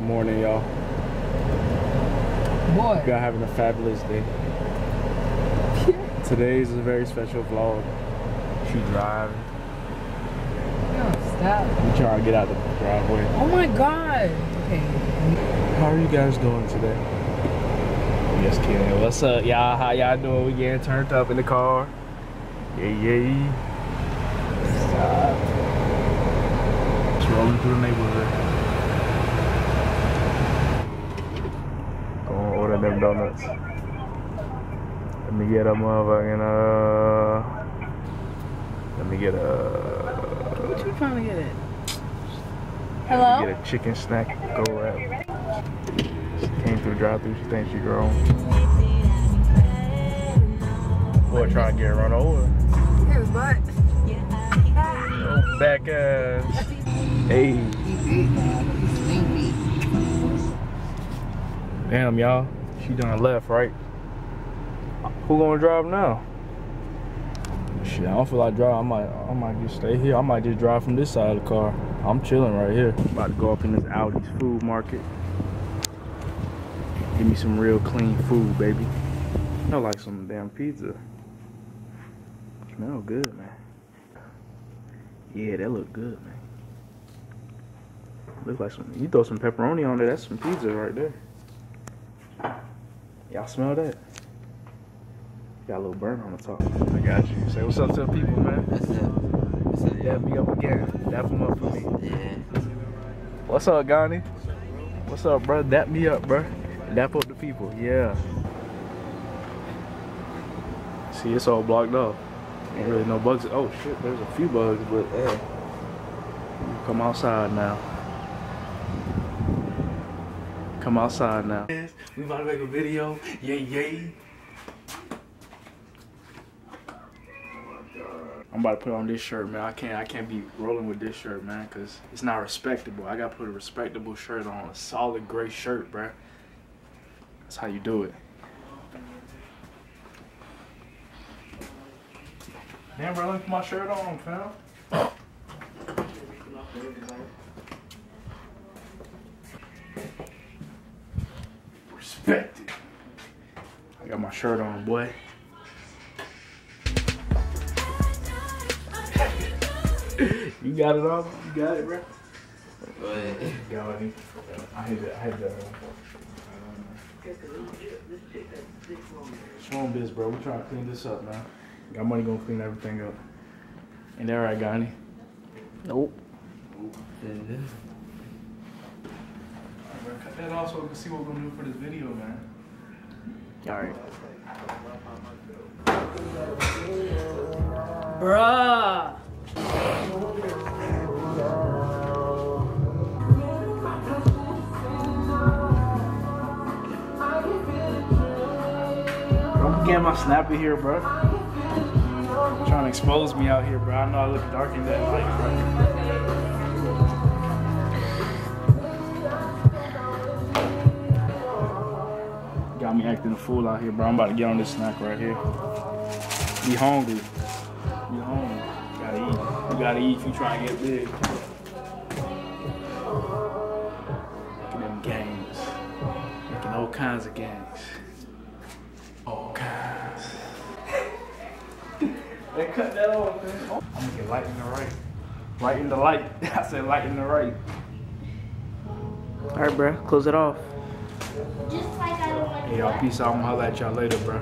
Morning, y'all. Boy. Y'all having a fabulous day. Today is a very special vlog. She driving. No, stop. We trying to get out the driveway. Oh my god. Okay. How are you guys doing today? Just kidding. What's up, y'all? How y'all doing? We getting turned up in the car. Yeah. Stop. Just rolling through the neighborhood. Gonna order them donuts. Let me get a motherfucking let me get a. What you trying to get at? Let Hello? me get a chicken snack. Go wrap. She came through the drive-thru. She thinks she grown. Boy, trying to get run over. His butt. Oh, back ass. Hey. Damn, y'all. She done left, right? Who gonna drive now? Shit, I don't feel like driving. I might just stay here. I might just drive from this side of the car. I'm chilling right here. About to go up in this Aldi's food market. Give me some real clean food, baby. Smell like some damn pizza. Smell good, man. Yeah, that look good, man. Look like some. You throw some pepperoni on there. That's some pizza right there. Y'all smell that? Got a little burn on the top. I got you. Say what's up to the people, man. What's up? What's up, Dap me up again. Dap them up for me. Yeah. What's up, Ghani? What's up, bro? Dap me up, bro. Dap up the people. Yeah. See, it's all blocked off. Ain't really no bugs. Oh shit, there's a few bugs, but hey, come outside now. Come outside now. We about to make a video. Yay. I'm about to put on this shirt, man. I can't be rolling with this shirt, man, cause it's not respectable. I gotta put a respectable shirt on, a solid gray shirt, bruh. That's how you do it. Damn, bro, let me put my shirt on, fam. Respect it. I got my shirt on, boy. You got it on? You got it, bro? Go ahead. Got it. I had the Swamp biz, bro. We trying to clean this up, man. Got money gonna clean everything up. Ain't that right, Ghani? Nope. Alright, bro. Cut that off so we can see what we're gonna do for this video, man. Alright. Bruh. Don't get my snapper here, bro. Trying to expose me out here, bro. I know I look dark in that light, bro. Got me acting a fool out here, bro. I'm about to get on this snack right here. Be hungry. Be hungry. Gotta eat. You gotta eat if you try to get big. Look at them games. Making all kinds of games. All kinds. They cut that off, man. I'm gonna get light in the right. Right in the light. I said light in the right. Alright, bro. Close it off. Just like I don't want Hey, y'all. Peace out. I'm gonna holler at y'all later, bro.